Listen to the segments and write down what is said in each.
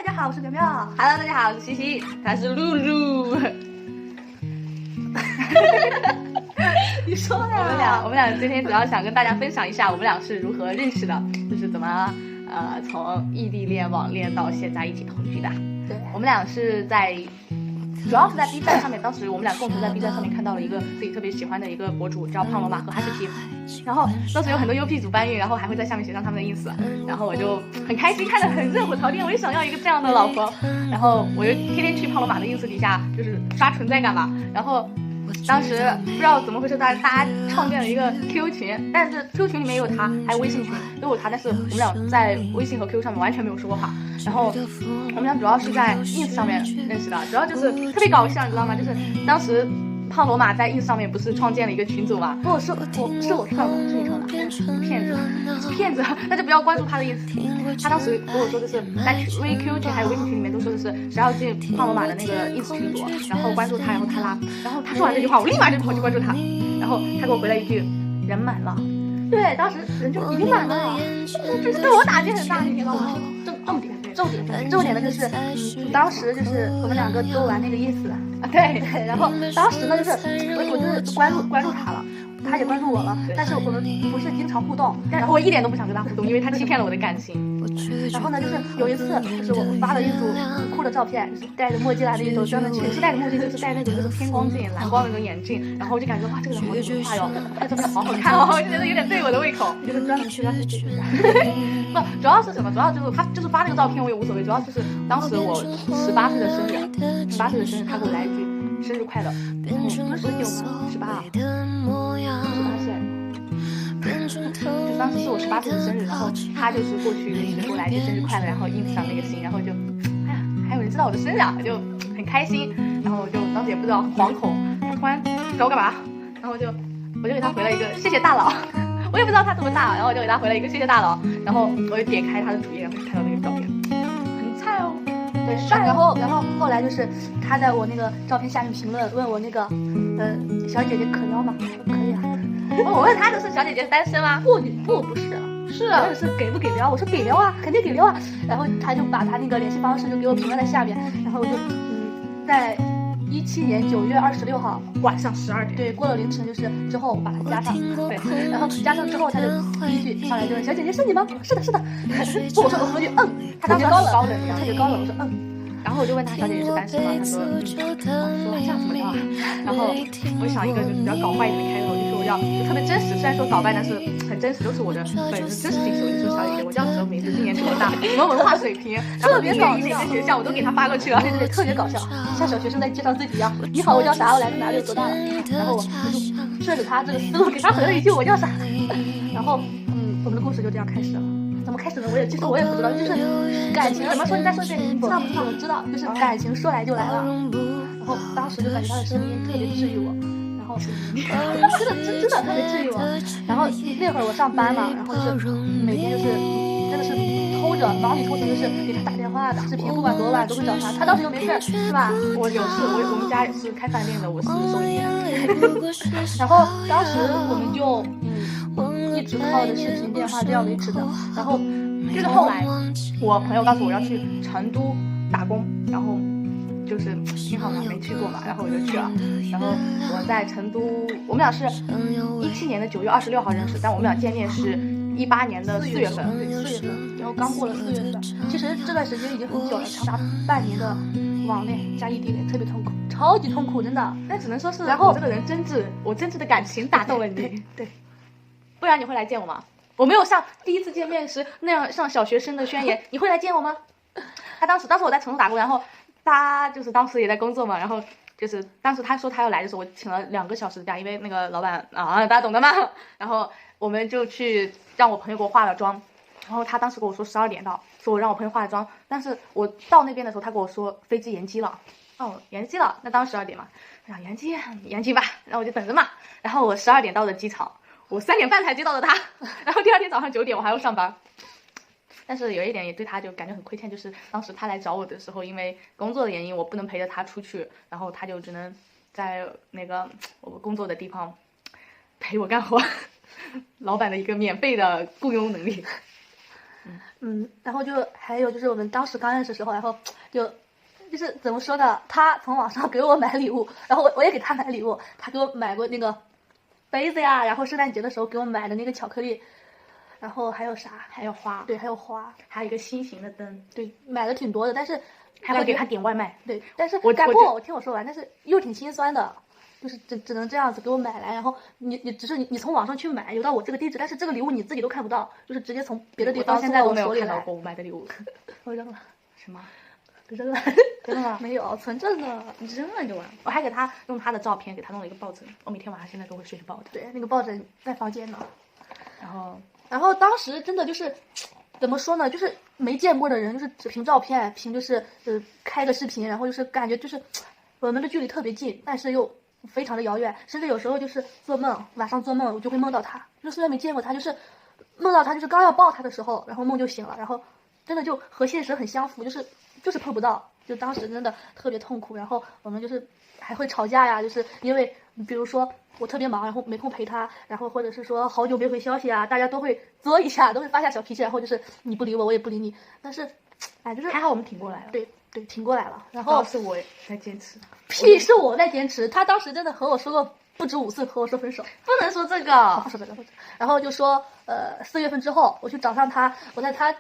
大家好，我是苗苗。Hello， 大家好，我是西西，他是露露。你说呀？我们俩今天主要想跟大家分享一下我们俩是如何认识的，就是怎么从异地恋、网恋到现在一起同居的。对，我们俩是主要是在 B 站上面，当时我们俩共同在 B 站上面看到了一个自己特别喜欢的一个博主，叫胖罗马和哈士奇。然后当时有很多 UP 组搬运，然后还会在下面写上他们的 ins， 然后我就很开心，看得很热火朝天，我也想要一个这样的老婆。然后我就天天去胖罗马的 ins 底下就是刷存在感嘛。然后当时不知道怎么回事，大家创建了一个 QQ 群，但是 QQ 群里面也有他，还有微信群都有他，但是我们俩在微信和 QQ 上面完全没有说过话。然后我们俩主要是在 ins 上面认识的，主要就是特别搞笑，你知道吗？就是当时胖罗马在 ins 上面不是创建了一个群组嘛？不是我创的，是你创的，骗子，那就不要关注他的意思。他当时跟我说，就是在 QQ 群还有微信群里面都说的是谁要进胖罗马的那个 ins 群组，然后关注他，然后他拉。然后他说完这句话，我立马就跑去关注他，然后他给我回了一句人满了。对，当时人就已经满了，就是对我打击很大，你知道吗？重点的就是，当时就是我们两个都玩那个 ins 啊，对，然后当时呢就是我就是关注他了。他也关注我了，但是我们不是经常互动，但是我一点都不想跟他互动，因为他欺骗了我的感情。然后呢，就是有一次，就是我发了一组很酷的照片，就是戴着墨镜来的一种专门去，不是戴着墨镜，就是戴那种就是偏光镜、蓝光的那种眼镜，然后我就感觉哇，这个人好有文化哟，他真的好好看哦，我觉得有点对我的胃口，就是专门去他去解决。不，主要是什么？主要就是他就是发那个照片我也无所谓，主要就是当时我18岁的生日，18岁的生日，他给我来一句生日快乐。19吗？18岁。就当时是我18岁的生日，然后他就是过去给我来一句生日快乐，然后印上那个心，然后就，哎呀，还有人知道我的生日啊，就很开心。然后我就当时也不知道惶恐，他突然找我干嘛？然后我就给他回了一个谢谢大佬，我也不知道他这么大，然后我就给他回了一个谢谢大佬，然后我就点开他的主页，然后就看到那个照片，很菜哦。对，帅。然后后来就是他在我那个照片下面评论，问我那个小姐姐可撩吗？我说可以啊。我问他就是小姐姐单身吗？不是啊，是给不给撩？我说给撩啊，肯定给撩啊。然后他就把他那个联系方式就给我评论在下面，然后我就在17年9月26号晚上12点，对，过了凌晨，就是之后把他加上，对，然后加上之后他就第一句上来就问小姐姐是你吗？是的，我说句他当时高冷，特别高冷，我说然后我就问他小姐姐是单身吗？他说这样怎么着啊？然后我想一个就是比较搞怪一点的开头，就是我要就特别真实，虽然说搞怪，但是很真实，都是我的本人真实信息。我就说小姐姐，我叫什么名字，今年多大，什么文化水平，特别搞笑，哪个学校我都给他发过去了，对，特别搞笑，像小学生在介绍自己一样。你好，我叫啥？我来自哪里？有多大了？然后我就顺着他这个思路给他回了一句我叫啥。然后我们的故事就这样开始了。怎么开始的？其实我也不知道，就是感情怎么说？你再说一遍，你知道不知道？我知道，就是感情说来就来了。然后当时就感觉他的声音特别治愈我，然后真的特别治愈我。然后那会儿我上班嘛，然后就是每天就是真的是偷着忙里偷闲，就是给他打电话、打视频，不管多晚都会找他。他当时又没事，是吧？我们家也是开饭店的，我是收银员。然后当时我们就一直靠着视频电话这样维持的。然后就是后来我朋友告诉我要去成都打工，然后就是挺好嘛，没去过嘛，然后我就去了。然后我在成都，我们俩是17年的9月26号认识，但我们俩见面是18年的4月份，对，4月份，然后刚过了4月份。其实这段时间已经很久了，长达半年的网恋加异地恋，特别痛苦，超级痛苦，真的。但只能说是，然后我这个人我真挚的感情打动了你，对，不然你会来见我吗？我没有像第一次见面时那样像小学生的宣言，你会来见我吗？他当时我在成都打工，然后他就是当时也在工作嘛，然后就是当时他说他要来的时候，我请了2个小时的假，因为那个老板大家懂的嘛。然后我们就去让我朋友给我化了妆，然后他当时跟我说12点到，说我让我朋友化了妆，但是我到那边的时候，他跟我说飞机延机了。延机了，那当时12点嘛，我想延机吧，然后我就等着嘛。然后我12点到的机场，我3点半才接到的他，然后第2天早上9点我还要上班。但是有一点也对他就感觉很亏欠，就是当时他来找我的时候，因为工作的原因，我不能陪着他出去，然后他就只能在那个我工作的地方陪我干活，老板的一个免费的雇佣能力。然后就还有就是我们当时刚认识的时候，然后就是怎么说呢？他从网上给我买礼物，然后我也给他买礼物，他给我买过那个杯子呀，然后圣诞节的时候给我买的那个巧克力，然后还有啥？还有花，对，还有花，还有一个心形的灯，对，买的挺多的，但是还会给他点外卖。对，但是我听我说完，但是又挺心酸的。就是只能这样子给我买来，然后你只是你从网上去买，邮到我这个地址，但是这个礼物你自己都看不到，就是直接从别的地方到现在我手里来。都没有看到过我买的礼物，我扔了。什么？扔了？真的吗？没有，存着呢。你扔了就完了。我还给他用他的照片给他弄了一个抱枕，我每天晚上现在都会睡着抱的。对，那个抱枕在房间呢。然后当时真的就是怎么说呢，就是没见过的人，就是只凭照片，凭就是开个视频，然后就是感觉就是我们的距离特别近，但是又非常的遥远，甚至有时候就是做梦，晚上做梦我就会梦到他，就是虽然没见过他，就是梦到他，就是刚要抱他的时候，然后梦就醒了，然后真的就和现实很相符，就是碰不到，就当时真的特别痛苦，然后我们就是还会吵架呀，就是因为比如说我特别忙，然后没空陪他，然后或者是说好久没回消息啊，大家都会作一下，都会发下小脾气，然后就是你不理我，我也不理你，但是哎，就是还好我们挺过来了。对，挺过来了，然后是我在坚持。屁是我在坚持，他当时真的和我说过不止5次和我说分手，不能说这个，不说这个，然后就说4月份之后我去找上他，我在他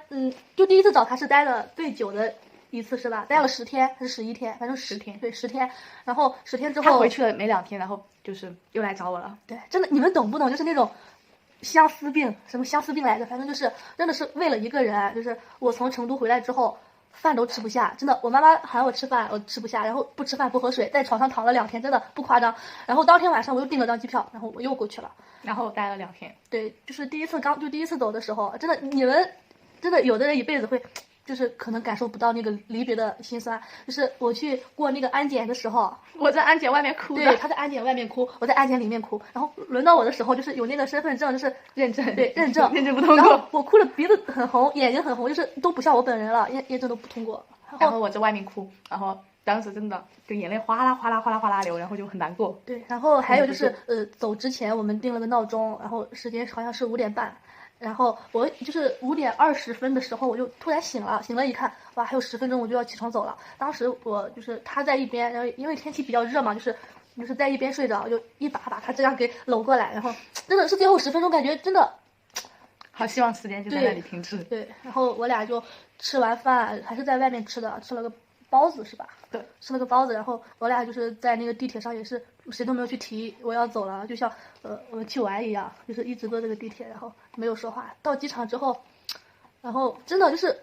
就第一次找他是待了最久的一次是吧？待了10天还是11天，反正10天，对10天，然后10天之后他回去了没2天，然后就是又来找我了。对，真的你们懂不懂？就是那种相思病，什么相思病来着？反正就是真的是为了一个人，就是我从成都回来之后。饭都吃不下，真的，我妈妈喊我吃饭，我吃不下，然后不吃饭不喝水，在床上躺了2天，真的不夸张。然后当天晚上我又订了张机票，然后我又过去了，然后待了2天。对，就是第一次走的时候，真的你们真的有的人一辈子会，就是可能感受不到那个离别的心酸。就是我去过那个安检的时候，我在安检外面哭的，对，他在安检外面哭，我在安检里面哭。然后轮到我的时候，就是有那个身份证，就是认证，对，认证不通过。然后我哭了，鼻子很红，眼睛很红，就是都不像我本人了，验证都不通过。然后我在外面哭，然后当时真的就眼泪哗啦哗啦哗啦哗啦流，然后就很难过。对，然后还有就是走之前我们定了个闹钟，然后时间好像是5点半。然后我就是5点20分的时候，我就突然醒了一看，哇，还有10分钟我就要起床走了。当时我就是他在一边，然后因为天气比较热嘛，就是在一边睡着，我就一把把他这样给搂过来，然后真的是最后10分钟，感觉真的好希望时间就在那里停滞。对，然后我俩就吃完饭还是在外面吃的，吃了个包子是吧？对，吃了个包子，然后我俩就是在那个地铁上也是谁都没有去提我要走了，就像我们去玩一样，就是一直坐这个地铁，然后没有说话。到机场之后，然后真的就是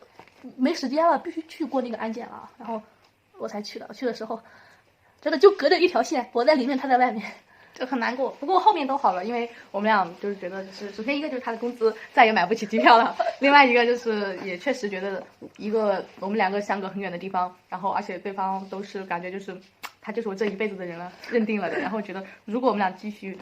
没时间了，必须去过那个安检了，然后我才去的。去的时候，真的就隔着一条线，我在里面，他在外面。就很难过，不过后面都好了，因为我们俩就是觉得，就是首先一个就是他的工资再也买不起机票了，另外一个就是也确实觉得我们2个相隔很远的地方，然后而且对方都是感觉就是他就是我这一辈子的人了，认定了的，然后觉得如果我们俩继续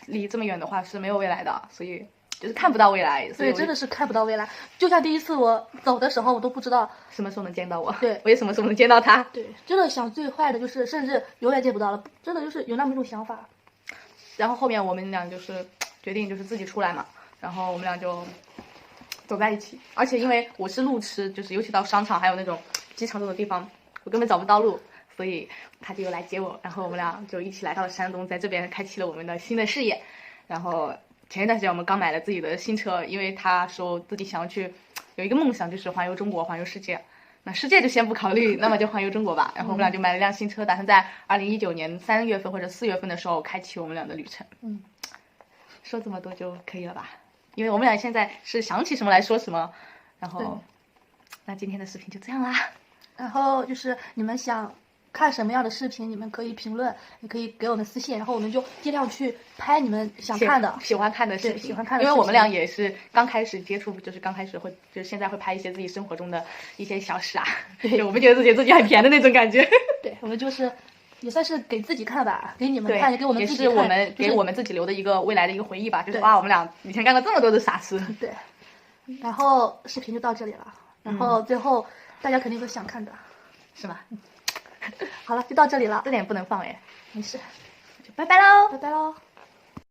离这么远的话是没有未来的，所以就是看不到未来。所以对，真的是看不到未来。就像第一次我走的时候，我都不知道什么时候能见到我，对，我也什么时候能见到他。对，真的想最坏的就是甚至永远见不到了，真的就是有那么一种想法。然后后面我们俩就是决定就是自己出来嘛，然后我们俩就走在一起，而且因为我是路痴，就是尤其到商场还有那种机场这种地方，我根本找不到路，所以他就来接我，然后我们俩就一起来到了山东，在这边开启了我们的新的事业。然后前一段时间我们刚买了自己的新车，因为他说自己想要去有一个梦想，就是环游中国，环游世界。那世界就先不考虑，那么就环游中国吧。然后我们俩就买了一辆新车，打算在2019年3月份或者4月份的时候开启我们俩的旅程。说这么多就可以了吧？因为我们俩现在是想起什么来说什么。然后，那今天的视频就这样啦。然后就是你们想看什么样的视频，你们可以评论，也可以给我们私信，然后我们就尽量去拍你们想看的、喜欢看的视频。喜欢看的，因为我们俩也是刚开始接触，就是刚开始就是现在会拍一些自己生活中的一些小事啊，就我们觉得自己很甜的那种感觉。对，我们就是也算是给自己看吧，给你们看，也给我们自己看，也是我们给我们自己留的一个未来的一个回忆吧。就是哇，我们俩以前干过这么多的傻事。对，然后视频就到这里了，然后最后大家肯定会想看的，是吗？好了，就到这里了，这点不能放哎，没事，就拜拜喽，拜拜喽。